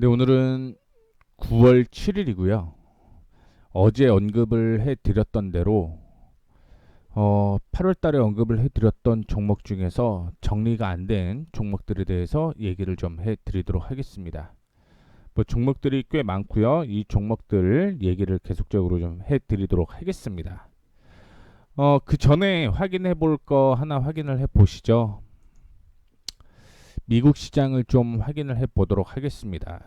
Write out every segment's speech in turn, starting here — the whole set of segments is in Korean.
네, 오늘은 9월 7일이고요. 어제 언급을 해드렸던 대로 8월 달에 언급을 해드렸던 종목 중에서 정리가 안 된 종목들에 대해서 얘기를 좀 해드리도록 하겠습니다. 뭐 종목들이 꽤 많고요. 이 종목들 얘기를 계속적으로 좀 해드리도록 하겠습니다. 그 전에 확인해 볼 거 하나 확인을 해 보시죠. 미국 시장을 좀 확인을 해 보도록 하겠습니다.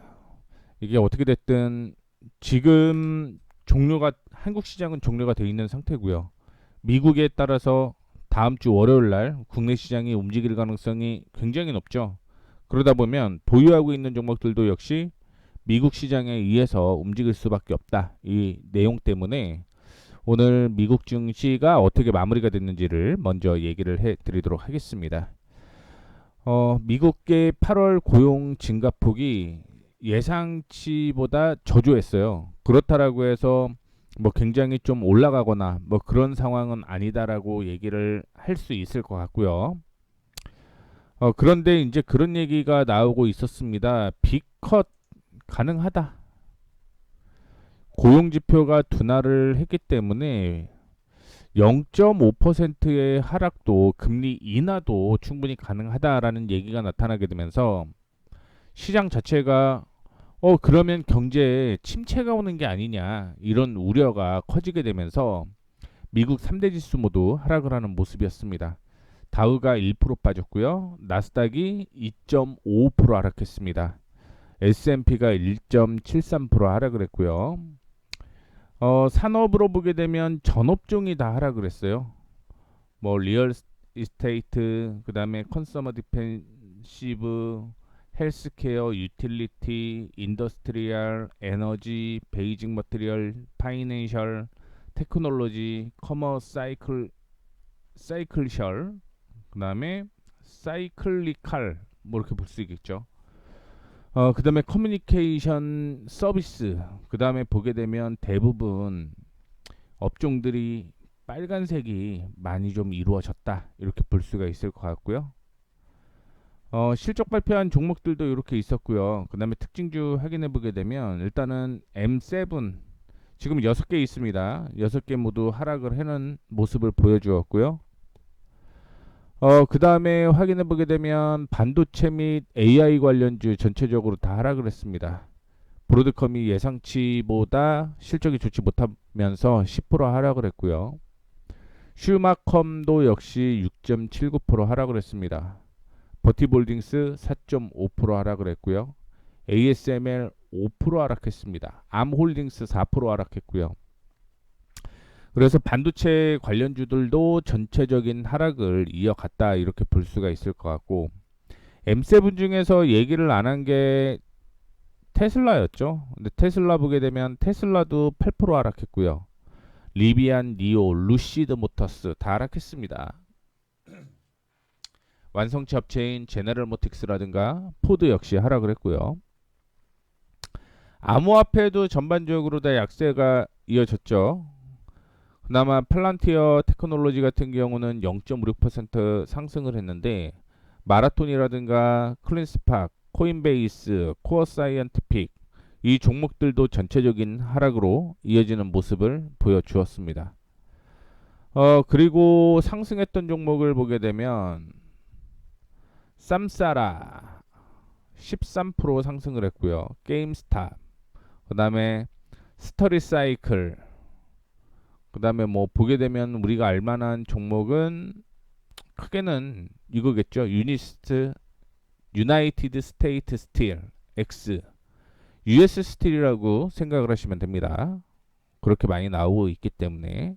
이게 어떻게 됐든 지금 종료가 한국 시장은 종료가 되어 있는 상태고요. 미국에 따라서 다음 주 월요일 날 국내 시장이 움직일 가능성이 굉장히 높죠. 그러다 보면 보유하고 있는 종목들도 역시 미국 시장에 의해서 움직일 수밖에 없다. 이 내용 때문에 오늘 미국 증시가 어떻게 마무리가 됐는지를 먼저 얘기를 해 드리도록 하겠습니다. 미국계 8월 고용 증가폭이 예상치보다 저조했어요. 그렇다라고 해서 뭐 굉장히 좀 올라가거나 뭐 그런 상황은 아니다라고 얘기를 할 수 있을 것 같고요. 그런데 이제 그런 얘기가 나오고 있었습니다. B컷 가능하다. 고용 지표가 둔화를 했기 때문에 0.5%의 하락도 금리 인하도 충분히 가능하다라는 얘기가 나타나게 되면서 시장 자체가 그러면 경제에 침체가 오는 게 아니냐 이런 우려가 커지게 되면서 미국 3대 지수 모두 하락을 하는 모습이었습니다. 다우가 1% 빠졌고요. 나스닥이 2.55% 하락했습니다. S&P가 1.73% 하락을 했고요. 산업으로 보게 되면 전 업종이 다 하락을 했어요. 뭐 리얼 이스테이트, 그다음에 컨서머 디펜시브, 헬스케어, 유틸리티, 인더스트리얼, 에너지, 베이직 머티리얼, 파이낸셜, 테크놀로지, 커머 사이클셜, 그다음에 사이클리칼 뭐 이렇게 볼 수 있겠죠. 그다음에 커뮤니케이션 서비스, 그다음에 보게 되면 대부분 업종들이 빨간색이 많이 좀 이루어졌다 이렇게 볼 수가 있을 것 같고요. 실적 발표한 종목들도 이렇게 있었고요. 그 다음에 특징주 확인해 보게 되면 일단은 M7 지금 6개 있습니다. 6개 모두 하락을 해는 모습을 보여주었고요. 그 다음에 확인해 보게 되면 반도체 및 AI 관련주 전체적으로 다 하락을 했습니다. 브로드컴이 예상치보다 실적이 좋지 못하면서 10% 하락을 했고요. 슈마컴도 역시 6.79% 하락을 했습니다. 버티볼딩스 4.5% 하락을 했고요. ASML 5% 하락했습니다. 암홀딩스 4% 하락했고요. 그래서 반도체 관련주들도 전체적인 하락을 이어갔다 이렇게 볼 수가 있을 것 같고, M7 중에서 얘기를 안 한 게 테슬라였죠. 근데 테슬라 보게 되면 테슬라도 8% 하락했고요. 리비안, 니오, 루시드 모터스 다 하락했습니다. 완성차 업체인 제너럴 모틱스라든가 포드 역시 하락을 했고요. 암호화폐도 전반적으로 다 약세가 이어졌죠. 그나마 팔란티어 테크놀로지 같은 경우는 0.56% 상승을 했는데, 마라톤이라든가 클린스팍, 코인베이스, 코어 사이언티픽 이 종목들도 전체적인 하락으로 이어지는 모습을 보여주었습니다. 그리고 상승했던 종목을 보게 되면 쌈싸라 13% 상승을 했고요. 게임스탑, 그 다음에 스터리사이클, 그 다음에 뭐 보게 되면 우리가 알만한 종목은 크게는 이거겠죠. 유나이티드 스테이트 스틸 X, US 스틸이라고 생각을 하시면 됩니다. 그렇게 많이 나오고 있기 때문에.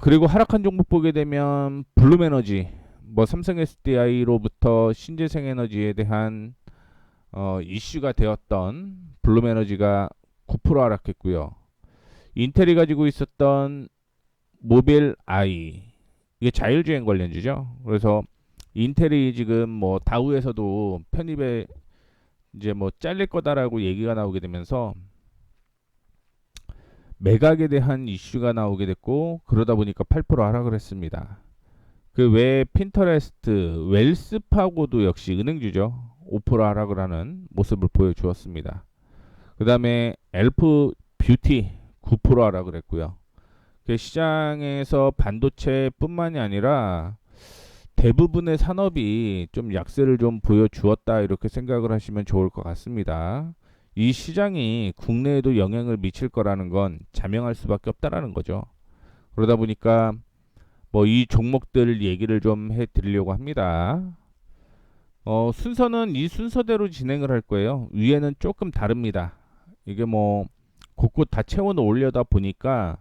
그리고 하락한 종목 보게 되면 블룸에너지, 뭐 삼성 SDI로부터 신재생 에너지에 대한 이슈가 되었던 블룸에너지가 9% 하락했고요. 인텔이 가지고 있었던 모빌 아이, 이게 자율주행 관련주죠. 그래서 인텔이 지금 뭐 다우에서도 편입에 이제 뭐 잘릴 거다라고 얘기가 나오게 되면서 매각에 대한 이슈가 나오게 됐고, 그러다 보니까 8% 하락을 했습니다. 그 외에 핀터레스트, 웰스파고도 역시 은행주죠. 5% 하락을 하는 모습을 보여주었습니다. 그 다음에 엘프 뷰티 9% 하락을 했고요. 시장에서 반도체뿐만이 아니라 대부분의 산업이 좀 약세를 좀 보여주었다 이렇게 생각을 하시면 좋을 것 같습니다. 이 시장이 국내에도 영향을 미칠 거라는 건 자명할 수밖에 없다라는 거죠. 그러다 보니까 뭐 이 종목들 얘기를 좀 해드리려고 합니다. 순서는 이 순서대로 진행을 할 거예요. 위에는 조금 다릅니다. 이게 뭐 곳곳 다 채워 놓으려다 보니까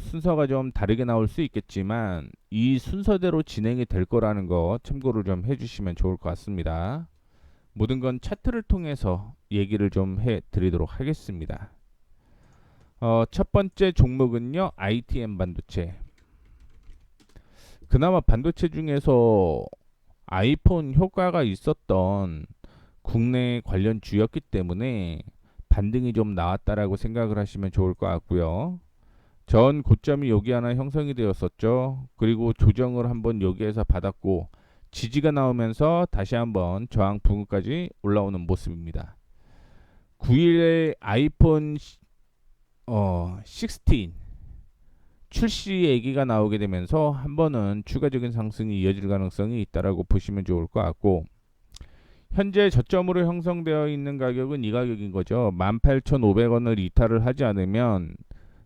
순서가 좀 다르게 나올 수 있겠지만 이 순서대로 진행이 될 거라는 거 참고를 좀 해주시면 좋을 것 같습니다. 모든 건 차트를 통해서 얘기를 좀 해드리도록 하겠습니다. 첫 번째 종목은요, ITM 반도체. 그나마 반도체 중에서 아이폰 효과가 있었던 국내 관련 주였기 때문에 반등이 좀 나왔다라고 생각을 하시면 좋을 것 같고요. 전 고점이 여기 하나 형성이 되었었죠. 그리고 조정을 한번 여기에서 받았고 지지가 나오면서 다시 한번 저항 부근까지 올라오는 모습입니다. 9일에 아이폰 16 출시 얘기가 나오게 되면서 한 번은 추가적인 상승이 이어질 가능성이 있다라고 보시면 좋을 것 같고, 현재 저점으로 형성되어 있는 가격은 이 가격인 거죠. 18,500원을 이탈을 하지 않으면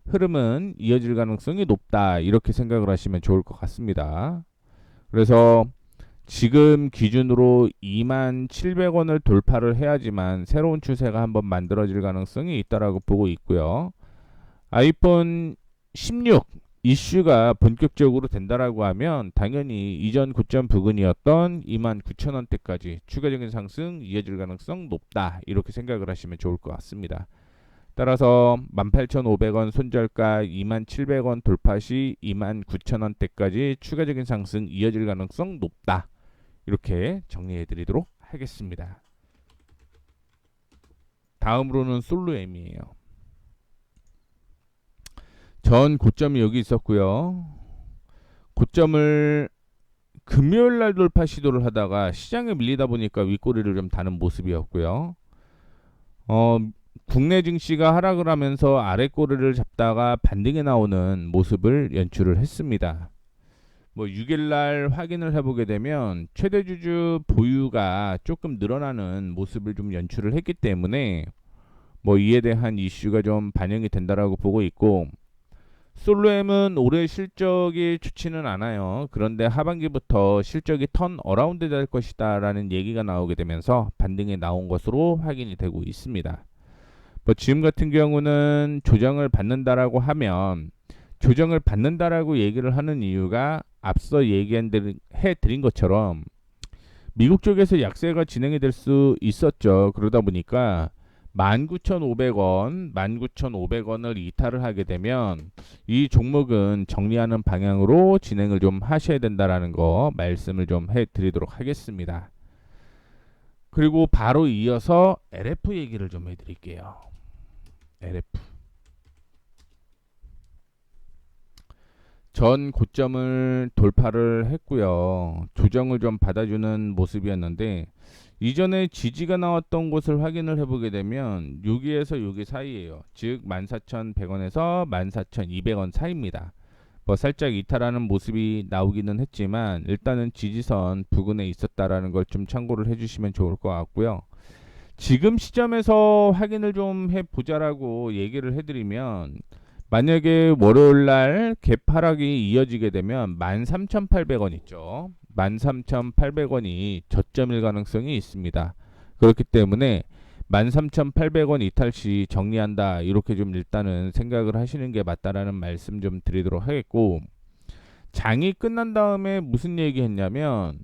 흐름은 이어질 가능성이 높다 이렇게 생각을 하시면 좋을 것 같습니다. 그래서 지금 기준으로 27,000원을 돌파를 해야지만 새로운 추세가 한번 만들어질 가능성이 있다라고 보고 있고요. 아이폰 16 이슈가 본격적으로 된다라고 하면 당연히 이전 고점 부근이었던 29,000원대까지 추가적인 상승 이어질 가능성 높다 이렇게 생각을 하시면 좋을 것 같습니다. 따라서 18,500원 손절가 27,000원 돌파 시 29,000원대까지 추가적인 상승 이어질 가능성 높다 이렇게 정리해 드리도록 하겠습니다. 다음으로는 솔루엠이에요. 전 고점이 여기 있었고요. 고점을 금요일날 돌파 시도를 하다가 시장에 밀리다 보니까 윗꼬리를 좀 다는 모습이었고요. 국내 증시가 하락을 하면서 아랫꼬리를 잡다가 반등에 나오는 모습을 연출을 했습니다. 뭐 6일날 확인을 해보게 되면 최대주주 보유가 조금 늘어나는 모습을 좀 연출을 했기 때문에 뭐 이에 대한 이슈가 좀 반영이 된다라고 보고 있고, 솔루엠은 올해 실적이 좋지는 않아요. 그런데 하반기부터 실적이 턴 어라운드 될 것이다 라는 얘기가 나오게 되면서 반등에 나온 것으로 확인이 되고 있습니다. 뭐 지금 같은 경우는 조정을 받는다라고 하면, 조정을 받는다라고 얘기를 하는 이유가 앞서 해드린 것처럼 미국 쪽에서 약세가 진행이 될 수 있었죠. 그러다 보니까 19,500원을 이탈을 하게 되면 이 종목은 정리하는 방향으로 진행을 좀 하셔야 된다라는 거 말씀을 좀 해드리도록 하겠습니다. 그리고 바로 이어서 LF 얘기를 좀 해드릴게요. LF 전 고점을 돌파를 했고요. 조정을 좀 받아주는 모습이었는데 이전에 지지가 나왔던 곳을 확인을 해보게 되면 여기에서 여기 사이에요. 즉 14,100원에서 14,200원 사이입니다. 뭐 살짝 이탈하는 모습이 나오기는 했지만 일단은 지지선 부근에 있었다라는 걸 좀 참고를 해주시면 좋을 것 같고요. 지금 시점에서 확인을 좀 해보자라고 얘기를 해드리면, 만약에 월요일날 갭 하락이 이어지게 되면 13,800원 있죠. 13,800원이 저점일 가능성이 있습니다. 그렇기 때문에 13,800원 이탈 시 정리한다 이렇게 좀 일단은 생각을 하시는 게 맞다라는 말씀 좀 드리도록 하겠고, 장이 끝난 다음에 무슨 얘기 했냐면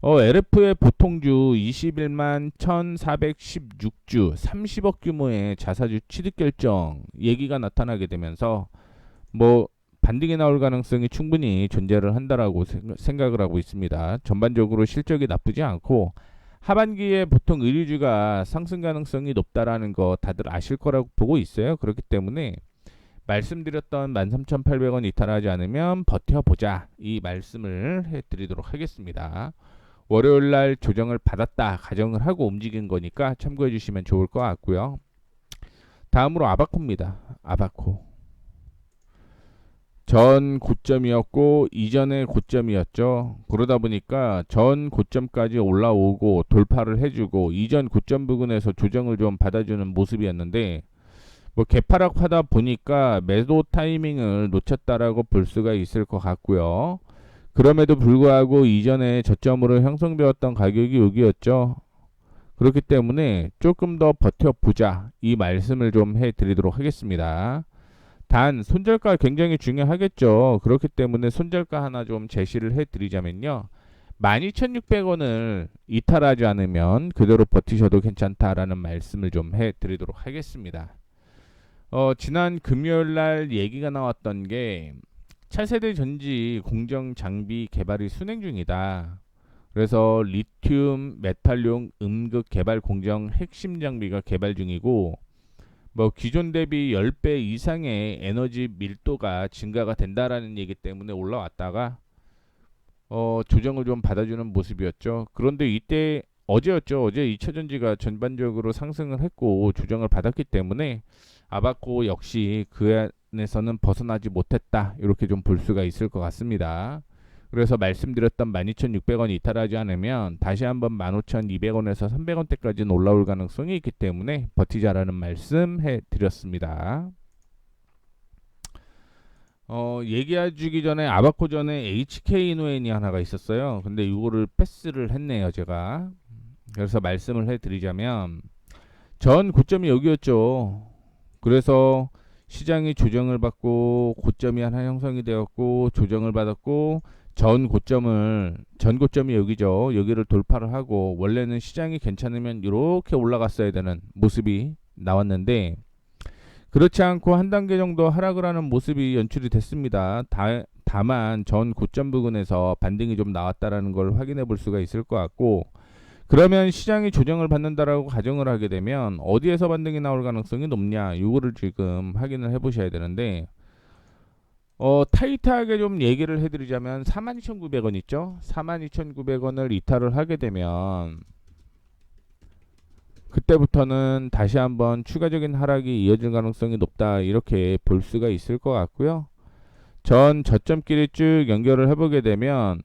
LF의 보통주 21만 1,416주 30억 규모의 자사주 취득 결정 얘기가 나타나게 되면서 뭐 반등이 나올 가능성이 충분히 존재를 한다라고 생각을 하고 있습니다. 전반적으로 실적이 나쁘지 않고 하반기에 보통 의류주가 상승 가능성이 높다라는 거 다들 아실 거라고 보고 있어요. 그렇기 때문에 말씀드렸던 13,800원 이탈하지 않으면 버텨보자 이 말씀을 해드리도록 하겠습니다. 월요일 날 조정을 받았다 가정을 하고 움직인 거니까 참고해 주시면 좋을 것 같고요. 다음으로 아바코입니다. 아바코. 전 고점이었고 이전의 고점이었죠. 그러다 보니까 전 고점까지 올라오고 돌파를 해주고 이전 고점 부근에서 조정을 좀 받아주는 모습이었는데 뭐 개파락하다 보니까 매도 타이밍을 놓쳤다라고 볼 수가 있을 것 같고요. 그럼에도 불구하고 이전에 저점으로 형성되었던 가격이 여기였죠. 그렇기 때문에 조금 더 버텨보자 이 말씀을 좀 해드리도록 하겠습니다. 단 손절가 굉장히 중요하겠죠. 그렇기 때문에 손절가 하나 좀 제시를 해드리자면요. 12,600원을 이탈하지 않으면 그대로 버티셔도 괜찮다라는 말씀을 좀 해드리도록 하겠습니다. 지난 금요일 날 얘기가 나왔던 게 차세대 전지 공정 장비 개발이 순행 중이다. 그래서 리튬 메탈용 음극 개발 공정 핵심 장비가 개발 중이고 뭐 기존 대비 10배 이상의 에너지 밀도가 증가가 된다라는 얘기 때문에 올라왔다가 조정을 좀 받아주는 모습이었죠. 그런데 이때 어제였죠. 어제 2차전지가 전반적으로 상승을 했고 조정을 받았기 때문에 아바코 역시 그 안에서는 벗어나지 못했다. 이렇게 좀 볼 수가 있을 것 같습니다. 그래서 말씀드렸던 12,600원 이탈하지 않으면 다시 한번 15,200원에서 300원대까지는 올라올 가능성이 있기 때문에 버티자라는 말씀 해드렸습니다. 얘기해주기 전에 아바코 전에 HK노엔이 하나가 있었어요. 근데 이거를 패스를 했네요 제가. 그래서 말씀을 해드리자면 전 고점이 여기였죠. 그래서 시장이 조정을 받고 고점이 하나 형성이 되었고 조정을 받았고 전 고점이 여기죠. 여기를 돌파를 하고 원래는 시장이 괜찮으면 이렇게 올라갔어야 되는 모습이 나왔는데 그렇지 않고 한 단계 정도 하락을 하는 모습이 연출이 됐습니다. 다만 전 고점 부근에서 반등이 좀 나왔다라는 걸 확인해 볼 수가 있을 것 같고 그러면 시장이 조정을 받는다라고 가정을 하게 되면 어디에서 반등이 나올 가능성이 높냐 이거를 지금 확인을 해 보셔야 되는데 타이트하게 좀 얘기를 해드리자면 42,900원 있죠. 42,900원을 이탈을 하게 되면 그때부터는 다시 한번 추가적인 하락이 이어질 가능성이 높다 이렇게 볼 수가 있을 것 같고요. 전 저점끼리 쭉 연결을 해보게 되면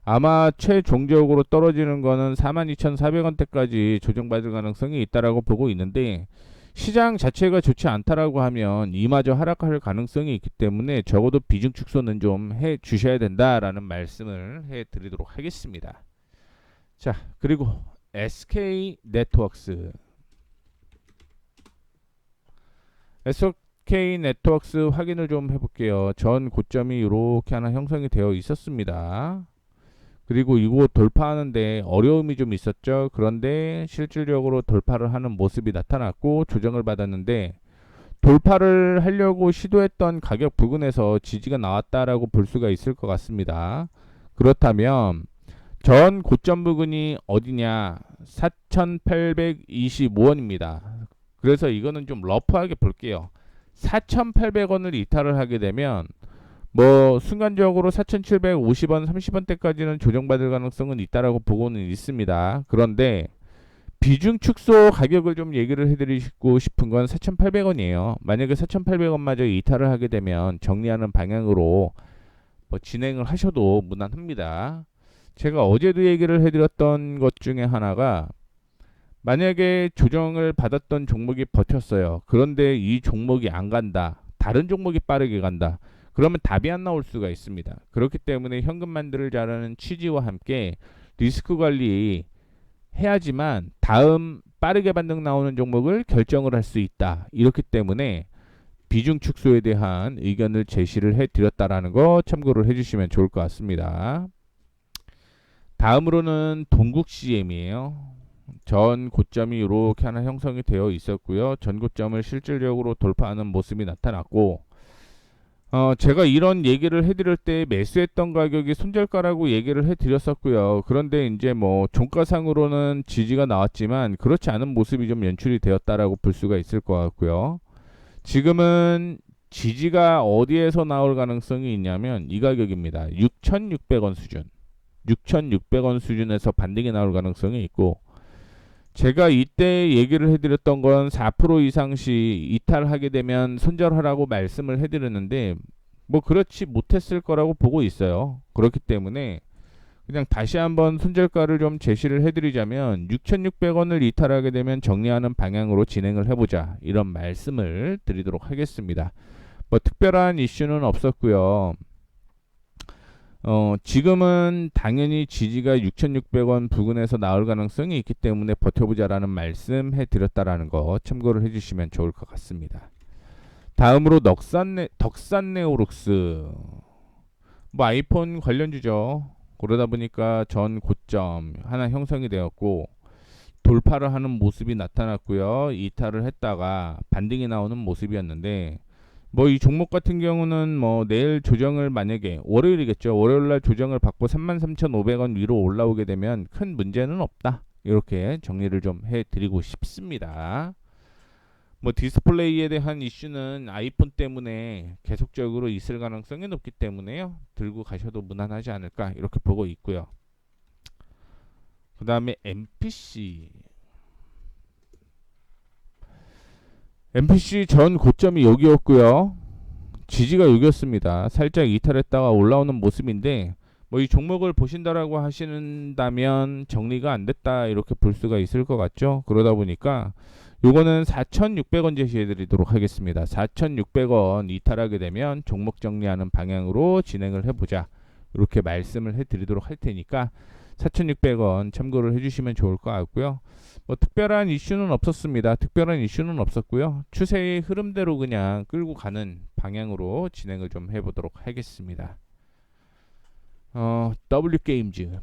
아마 최종적으로 떨어지는 거는 42,400원대까지 조정받을 가능성이 있다라고 보고 있는데 시장 자체가 좋지 않다라고 하면 이마저 하락할 가능성이 있기 때문에 적어도 비중 축소는 좀 해 주셔야 된다라는 말씀을 해 드리도록 하겠습니다. 자, 그리고 SK 네트워크스. SK 네트워크스 확인을 좀 해볼게요. 전 고점이 이렇게 하나 형성이 되어 있었습니다. 그리고 이거 돌파하는데 어려움이 좀 있었죠. 그런데 실질적으로 돌파를 하는 모습이 나타났고 조정을 받았는데 돌파를 하려고 시도했던 가격 부근에서 지지가 나왔다라고 볼 수가 있을 것 같습니다. 그렇다면 전 고점 부근이 어디냐? 4,825원입니다. 그래서 이거는 좀 러프하게 볼게요. 4,800원을 이탈을 하게 되면 뭐 순간적으로 4,750원, 30원대까지는 조정받을 가능성은 있다라고 보고는 있습니다. 그런데 비중 축소 가격을 좀 얘기를 해드리고 싶은 건 4,800원이에요. 만약에 4,800원마저 이탈을 하게 되면 정리하는 방향으로 뭐 진행을 하셔도 무난합니다. 제가 어제도 얘기를 해드렸던 것 중에 하나가 만약에 조정을 받았던 종목이 버텼어요. 그런데 이 종목이 안 간다. 다른 종목이 빠르게 간다. 그러면 답이 안 나올 수가 있습니다. 그렇기 때문에 현금 만들을 잘하는 취지와 함께 리스크 관리 해야지만 다음 빠르게 반등 나오는 종목을 결정을 할 수 있다. 이렇기 때문에 비중 축소에 대한 의견을 제시를 해드렸다라는 거 참고를 해주시면 좋을 것 같습니다. 다음으로는 동국 CM이에요. 전 고점이 이렇게 하나 형성이 되어 있었고요. 전 고점을 실질적으로 돌파하는 모습이 나타났고 제가 이런 얘기를 해드릴 때 매수했던 가격이 손절가라고 얘기를 해드렸었고요. 그런데 이제 뭐 종가상으로는 지지가 나왔지만 그렇지 않은 모습이 좀 연출이 되었다라고 볼 수가 있을 것 같고요. 지금은 지지가 어디에서 나올 가능성이 있냐면 이 가격입니다. 6,600원 수준. 6,600원 수준에서 반등이 나올 가능성이 있고, 제가 이때 얘기를 해드렸던 건 4% 이상 시 이탈하게 되면 손절하라고 말씀을 해드렸는데, 뭐 그렇지 못했을 거라고 보고 있어요. 그렇기 때문에 그냥 다시 한번 손절가를 좀 제시를 해드리자면 6,600원을 이탈하게 되면 정리하는 방향으로 진행을 해보자, 이런 말씀을 드리도록 하겠습니다. 뭐 특별한 이슈는 없었고요. 지금은 당연히 지지가 6,600원 부근에서 나올 가능성이 있기 때문에 버텨보자라는 말씀 해드렸다라는 거 참고를 해주시면 좋을 것 같습니다. 다음으로 덕산네오룩스, 뭐 아이폰 관련주죠. 그러다 보니까 전 고점 하나 형성이 되었고 돌파를 하는 모습이 나타났고요. 이탈을 했다가 반등이 나오는 모습이었는데, 뭐 이 종목 같은 경우는 뭐 내일 조정을, 만약에 월요일이겠죠, 월요일날 조정을 받고 33,500원 위로 올라오게 되면 큰 문제는 없다, 이렇게 정리를 좀 해드리고 싶습니다. 뭐 디스플레이에 대한 이슈는 아이폰 때문에 계속적으로 있을 가능성이 높기 때문에요, 들고 가셔도 무난하지 않을까 이렇게 보고 있고요. 그 다음에 MPC 전 고점이 여기였고요. 지지가 여기였습니다. 살짝 이탈했다가 올라오는 모습인데, 뭐 이 종목을 보신다라고 하신다면 정리가 안 됐다 이렇게 볼 수가 있을 것 같죠. 그러다 보니까 요거는 4,600원 제시해 드리도록 하겠습니다. 4,600원 이탈하게 되면 종목 정리하는 방향으로 진행을 해보자, 이렇게 말씀을 해 드리도록 할 테니까 4,600원 참고를 해주시면 좋을 것 같고요. 뭐 특별한 이슈는 없었습니다. 특별한 이슈는 없었고요. 추세의 흐름대로 그냥 끌고 가는 방향으로 진행을 좀 해보도록 하겠습니다. W게임즈,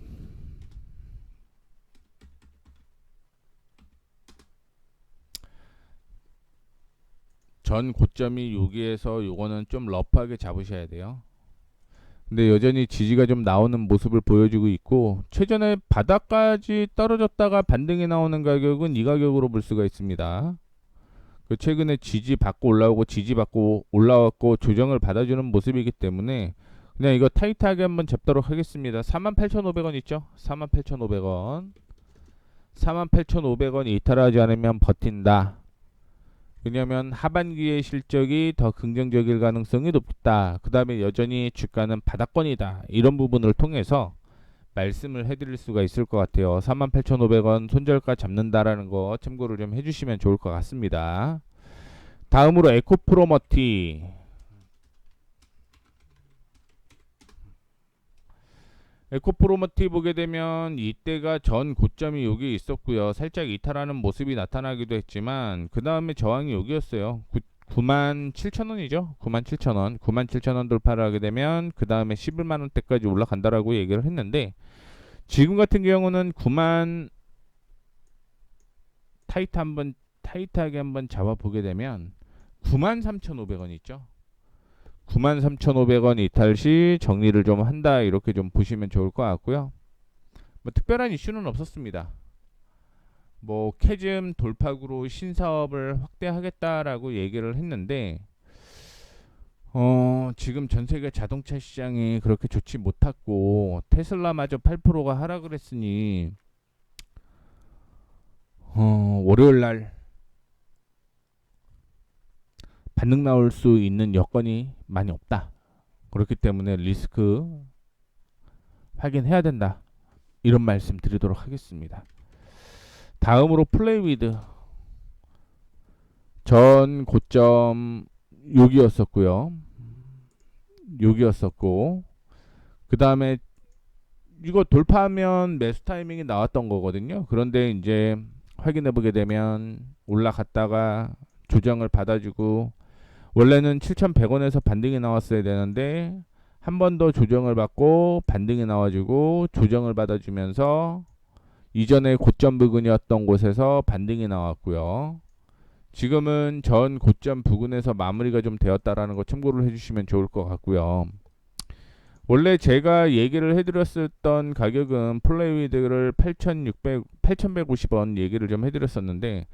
전 고점이 여기에서 요거는 좀 러프하게 잡으셔야 돼요. 근데 여전히 지지가 좀 나오는 모습을 보여주고 있고, 최전에 바닥까지 떨어졌다가 반등이 나오는 가격은 이 가격으로 볼 수가 있습니다. 그 최근에 지지 받고 올라오고 지지 받고 올라왔고 조정을 받아주는 모습이기 때문에 그냥 이거 타이트하게 한번 잡도록 하겠습니다. 48,500원 있죠? 48,500원 48,500원 이탈하지 않으면 버틴다. 왜냐하면 하반기의 실적이 더 긍정적일 가능성이 높다. 그 다음에 여전히 주가는 바닥권이다. 이런 부분을 통해서 말씀을 해드릴 수가 있을 것 같아요. 48,500원 손절가 잡는다라는 거 참고를 좀 해주시면 좋을 것 같습니다. 다음으로 에코프로머티, 에코프로머티 보게 되면 이때가 전 고점이 여기 있었고요. 살짝 이탈하는 모습이 나타나기도 했지만 그 다음에 저항이 여기였어요. 97,000원이죠. 97,000원 97,000원 돌파를 하게 되면 그 다음에 11만원대까지 올라간다라고 얘기를 했는데, 지금 같은 경우는 9만 타이트하게 한번 잡아보게 되면 93,500원 있죠. 93,500원 이탈 시 정리를 좀 한다, 이렇게 좀 보시면 좋을 것 같고요. 뭐 특별한 이슈는 없었습니다. 뭐 캐즘 돌파구로 신사업을 확대하겠다라고 얘기를 했는데, 지금 전 세계 자동차 시장이 그렇게 좋지 못했고 테슬라마저 8%가 하락을 했으니 월요일 날 반등 나올 수 있는 여건이 많이 없다. 그렇기 때문에 리스크 확인해야 된다, 이런 말씀 드리도록 하겠습니다. 다음으로 플레이위드, 전 고점 여기였었고요. 여기였었고 그 다음에 이거 돌파하면 매수 타이밍이 나왔던 거거든요. 그런데 이제 확인해 보게 되면 올라갔다가 조정을 받아주고, 원래는 7,100원에서 반등이 나왔어야 되는데 한 번 더 조정을 받고 반등이 나와주고 조정을 받아주면서 이전에 고점 부근이었던 곳에서 반등이 나왔고요. 지금은 전 고점 부근에서 마무리가 좀 되었다라는 거 참고를 해주시면 좋을 것 같고요. 원래 제가 얘기를 해드렸었던 가격은 플레이위드를 8,150원 얘기를 좀 해드렸었는데,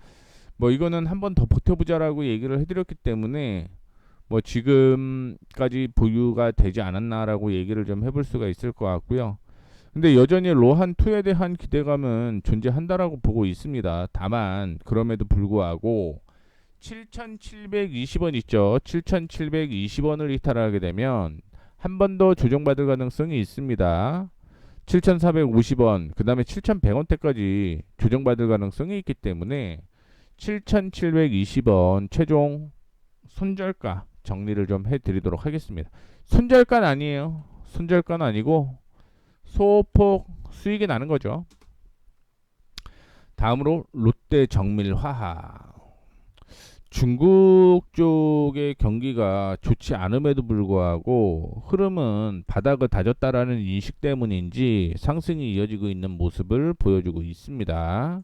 뭐 이거는 한 번 더 버텨보자라고 얘기를 해드렸기 때문에 뭐 지금까지 보유가 되지 않았나라고 얘기를 좀 해볼 수가 있을 것 같고요. 근데 여전히 로한2에 대한 기대감은 존재한다라고 보고 있습니다. 다만 그럼에도 불구하고 7,720원 있죠. 7,720원을 이탈하게 되면 한 번 더 조정받을 가능성이 있습니다. 7,450원, 그 다음에 7,100원대까지 조정받을 가능성이 있기 때문에 7,720원 최종 손절가 정리를 좀 해드리도록 하겠습니다. 손절가는 아니에요. 손절가는 아니고 소폭 수익이 나는 거죠. 다음으로 롯데 정밀화학. 중국 쪽의 경기가 좋지 않음에도 불구하고 흐름은 바닥을 다졌다라는 인식 때문인지 상승이 이어지고 있는 모습을 보여주고 있습니다.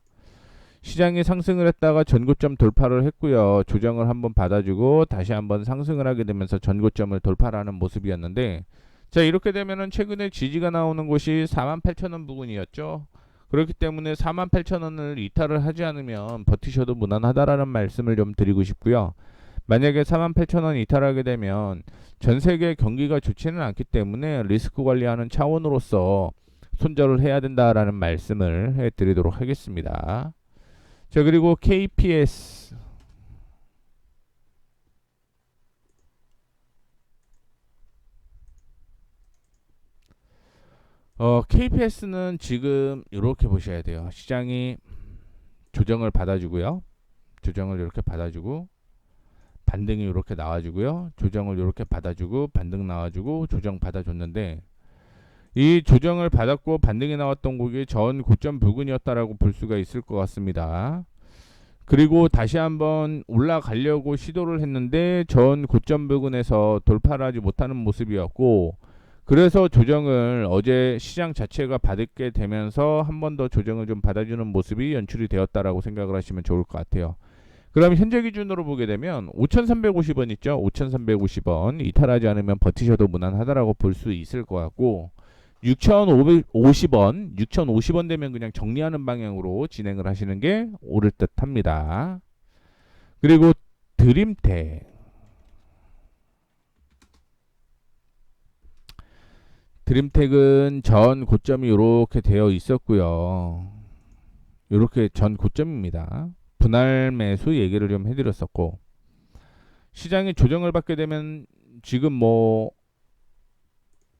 시장이 상승을 했다가 전고점 돌파를 했고요. 조정을 한번 받아주고 다시 한번 상승을 하게 되면서 전고점을 돌파하는 모습이었는데, 자, 이렇게 되면은 최근에 지지가 나오는 곳이 48,000원 부근이었죠. 그렇기 때문에 48,000원을 이탈을 하지 않으면 버티셔도 무난하다라는 말씀을 좀 드리고 싶고요. 만약에 48,000원 이탈하게 되면 전 세계 경기가 좋지는 않기 때문에 리스크 관리하는 차원으로서 손절을 해야 된다라는 말씀을 해드리도록 하겠습니다. 자, 그리고 KPS. KPS는 지금 이렇게 보셔야 돼요. 시장이 조정을 받아주고요. 조정을 이렇게 받아주고 반등이 이렇게 나와주고요. 조정을 이렇게 받아주고 반등 나와주고 조정 받아줬는데, 이 조정을 받았고 반등이 나왔던 곡이 전 고점 부근이었다라고 볼 수가 있을 것 같습니다. 그리고 다시 한번 올라가려고 시도를 했는데 전 고점 부근에서 돌파를 하지 못하는 모습이었고, 그래서 조정을 어제 시장 자체가 받게 되면서 한 번 더 조정을 좀 받아주는 모습이 연출이 되었다라고 생각을 하시면 좋을 것 같아요. 그럼 현재 기준으로 보게 되면 5,350원 있죠. 5,350원 이탈하지 않으면 버티셔도 무난하다라고 볼 수 있을 것 같고, 6,550원 6,050원 되면 그냥 정리하는 방향으로 진행을 하시는 게 옳을 듯 합니다. 그리고 드림텍. 드림텍은 전 고점이 이렇게 되어 있었고요. 이렇게 전 고점입니다. 분할 매수 얘기를 좀 해드렸었고, 시장이 조정을 받게 되면 지금 뭐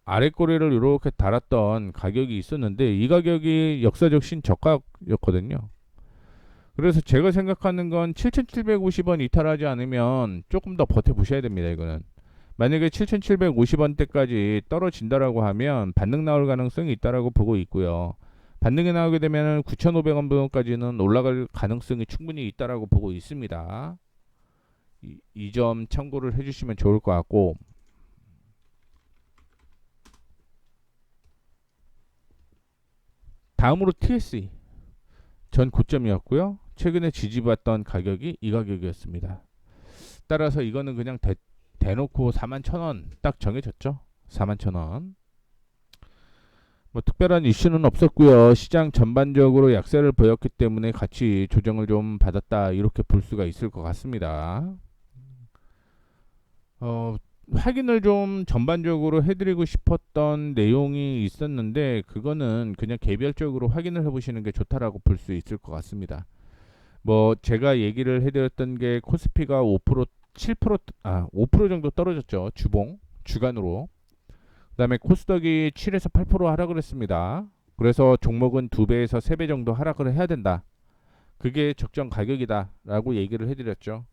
아랫꼬리를 이렇게 달았던 가격이 있었는데 이 가격이 역사적 신저가였거든요. 그래서 제가 생각하는 건 7,750원 이탈하지 않으면 조금 더 버텨보셔야 됩니다. 이거는 만약에 7,750원대까지 떨어진다라고 하면 반등 나올 가능성이 있다라고 보고 있고요. 반등이 나오게 되면 9,500원 부분까지는 올라갈 가능성이 충분히 있다라고 보고 있습니다. 이 점 참고를 해주시면 좋을 것 같고, 다음으로 TSE. 전 고점이었고요. 최근에 지지받던 가격이 이 가격이었습니다. 따라서 이거는 그냥 대놓고 41,000원 딱 정해졌죠. 41,000원. 뭐 특별한 이슈는 없었고요. 시장 전반적으로 약세를 보였기 때문에 같이 조정을 좀 받았다 이렇게 볼 수가 있을 것 같습니다. 확인을 좀 전반적으로 해드리고 싶었던 내용이 있었는데 그거는 그냥 개별적으로 확인을 해보시는 게 좋다라고 볼 수 있을 것 같습니다. 뭐 제가 얘기를 해드렸던 게 코스피가 5% 7% 5% 정도 떨어졌죠. 주간으로. 그다음에 코스닥이 7에서 8% 하락을 했습니다. 그래서 종목은 2배에서 3배 정도 하락을 해야 된다. 그게 적정 가격이다라고 얘기를 해드렸죠.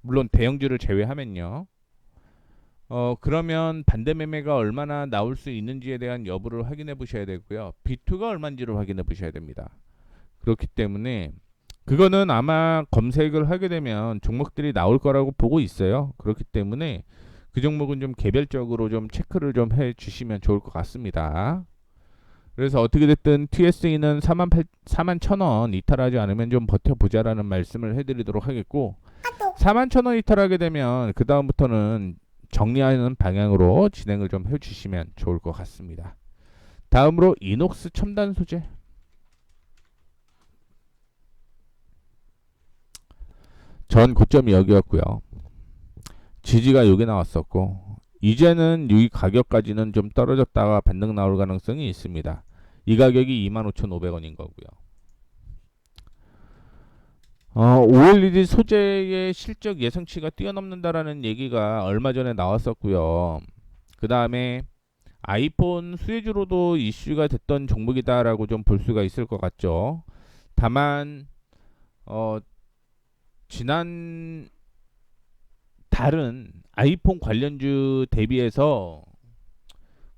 물론 대형주를 제외하면요. 그러면 반대 매매가 얼마나 나올 수 있는지에 대한 여부를 확인해 보셔야 되고요. B2가 얼마인지를 확인해 보셔야 됩니다. 그렇기 때문에 그거는 아마 검색을 하게 되면 종목들이 나올 거라고 보고 있어요. 그렇기 때문에 그 종목은 좀 개별적으로 좀 체크를 좀 해 주시면 좋을 것 같습니다. 그래서 어떻게 됐든 TSE는 41,000원 이탈하지 않으면 좀 버텨보자라는 말씀을 해드리도록 하겠고, 41,000원 이탈하게 되면 그 다음부터는 정리하는 방향으로 진행을 좀 해주시면 좋을 것 같습니다. 다음으로 이녹스 첨단 소재. 전 고점이 여기였고요. 지지가 여기 나왔었고, 이제는 이 가격까지는 좀 떨어졌다가 반등 나올 가능성이 있습니다. 이 가격이 25,500원인 거고요. OLED 소재의 실적 예상치가 뛰어넘는다라는 얘기가 얼마 전에 나왔었고요. 그 다음에 아이폰 수혜주로도 이슈가 됐던 종목이다라고 좀 볼 수가 있을 것 같죠. 다만 어, 지난 다른 아이폰 관련주 대비해서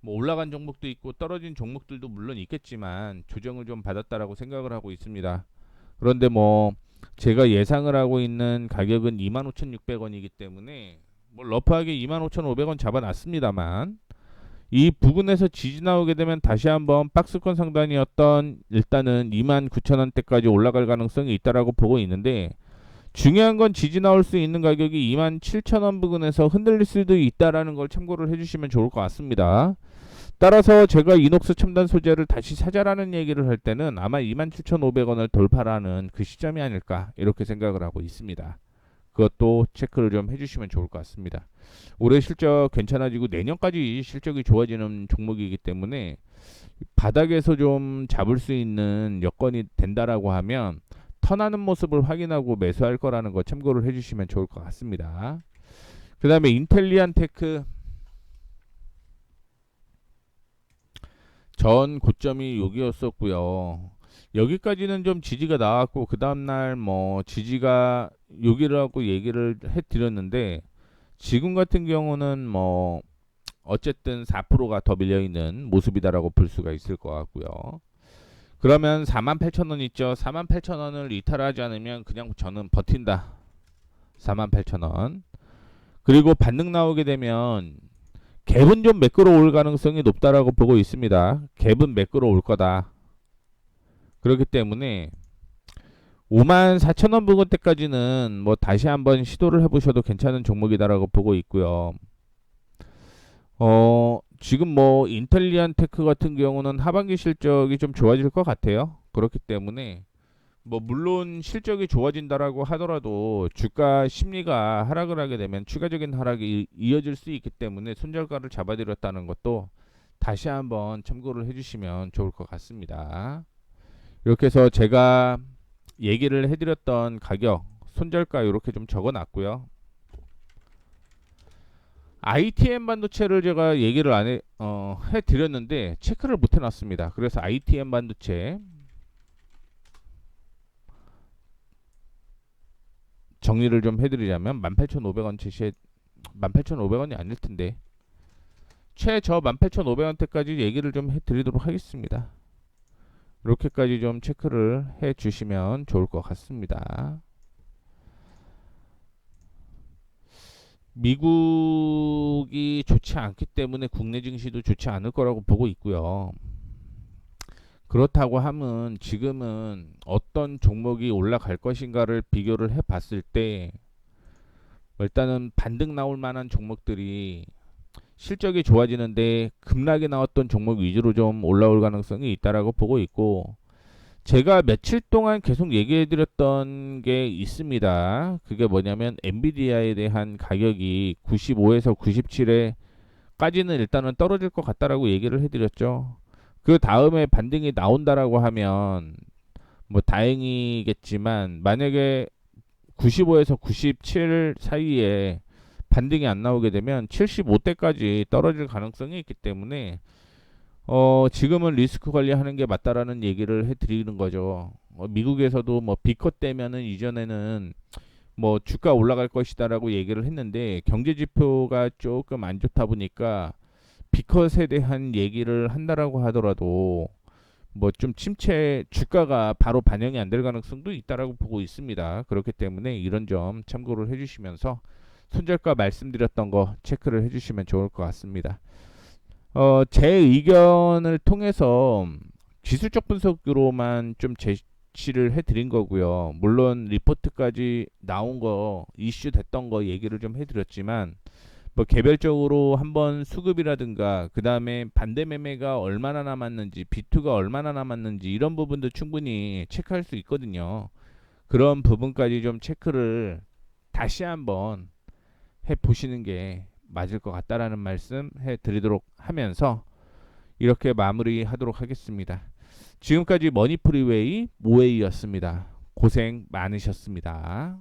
뭐 올라간 종목도 있고 떨어진 종목들도 물론 있겠지만 조정을 좀 받았다라고 생각을 하고 있습니다. 그런데 뭐 제가 예상을 하고 있는 가격은 25,600원이기 때문에 뭐 러프하게 25,500원 잡아놨습니다만 이 부근에서 지지 나오게 되면 다시 한번 박스권 상단이었던 일단은 29,000원대까지 올라갈 가능성이 있다라고 보고 있는데 중요한 건 지지 나올 수 있는 가격이 27,000원 부근에서 흔들릴 수도 있다라는 걸 참고를 해주시면 좋을 것 같습니다. 따라서 제가 이녹스 첨단 소재를 다시 사자라는 얘기를 할 때는 아마 27,500원을 돌파라는 그 시점이 아닐까 이렇게 생각을 하고 있습니다. 그것도 체크를 좀 해주시면 좋을 것 같습니다. 올해 실적 괜찮아지고 내년까지 실적이 좋아지는 종목이기 때문에 바닥에서 좀 잡을 수 있는 여건이 된다라고 하면 턴하는 모습을 확인하고 매수할 거라는 거 참고를 해주시면 좋을 것 같습니다. 그 다음에 인텔리안 테크 전 고점이 여기였었고요. 여기까지는 좀 지지가 나왔고 그 다음날 뭐 지지가 여기라고 얘기를 해드렸는데 지금 같은 경우는 뭐 어쨌든 4%가 더 밀려있는 모습이다라고 볼 수가 있을 것 같고요. 그러면 48,000원 있죠. 48,000원을 이탈하지 않으면 그냥 저는 버틴다. 48,000원. 그리고 반등 나오게 되면 갭은 좀 매끄러울 가능성이 높다라고 보고 있습니다. 갭은 매끄러울 거다. 그렇기 때문에 54,000원 부근 때까지는 뭐 다시 한번 시도를 해보셔도 괜찮은 종목이다라고 보고 있고요. 지금 뭐 인텔리안 테크 같은 경우는 하반기 실적이 좀 좋아질 것 같아요. 그렇기 때문에 뭐 물론 실적이 좋아진다라고 하더라도 주가 심리가 하락을 하게 되면 추가적인 하락이 이어질 수 있기 때문에 손절가를 잡아드렸다는 것도 다시 한번 참고를 해주시면 좋을 것 같습니다. 이렇게 해서 제가 얘기를 해드렸던 가격 손절가 이렇게 좀 적어놨고요. ITM 반도체를 제가 얘기를 해드렸는데 체크를 못 해놨습니다. 그래서 ITM 반도체 정리를 좀 해드리자면 18,500원 제시해 18,500원이 아닐 텐데 최저 18,500원대까지 얘기를 좀 해드리도록 하겠습니다. 이렇게까지 좀 체크를 해주시면 좋을 것 같습니다. 미국이 좋지 않기 때문에 국내 증시도 좋지 않을 거라고 보고 있고요. 그렇다고 하면 지금은 어떤 종목이 올라갈 것인가를 비교를 해 봤을 때 일단은 반등 나올 만한 종목들이 실적이 좋아지는데 급락이 나왔던 종목 위주로 좀 올라올 가능성이 있다라고 보고 있고 제가 며칠 동안 계속 얘기해드렸던 게 있습니다. 그게 뭐냐면 엔비디아에 대한 가격이 95에서 97에까지는 일단은 떨어질 것 같다라고 얘기를 해드렸죠. 그 다음에 반등이 나온다라고 하면 뭐 다행이겠지만 만약에 95에서 97 사이에 반등이 안 나오게 되면 75대까지 떨어질 가능성이 있기 때문에 지금은 리스크 관리하는 게 맞다라는 얘기를 해드리는 거죠. 미국에서도 뭐 비컷 되면은 이전에는 뭐 주가 올라갈 것이다라고 얘기를 했는데 경제 지표가 조금 안 좋다 보니까 비컷에 대한 얘기를 한다라고 하더라도 뭐 좀 침체 주가가 바로 반영이 안 될 가능성도 있다라고 보고 있습니다. 그렇기 때문에 이런 점 참고를 해주시면서 손절가 말씀드렸던 거 체크를 해주시면 좋을 것 같습니다. 제 의견을 통해서 기술적 분석으로만 좀 제시를 해드린 거고요. 물론 리포트까지 나온 거 이슈 됐던 거 얘기를 좀 해드렸지만 뭐 개별적으로 한번 수급이라든가 그 다음에 반대 매매가 얼마나 남았는지 B2가 얼마나 남았는지 이런 부분도 충분히 체크할 수 있거든요. 그런 부분까지 좀 체크를 다시 한번 해 보시는 게 맞을 것 같다라는 말씀 해 드리도록 하면서 이렇게 마무리하도록 하겠습니다. 지금까지 머니 프리웨이 모웨이였습니다. 고생 많으셨습니다.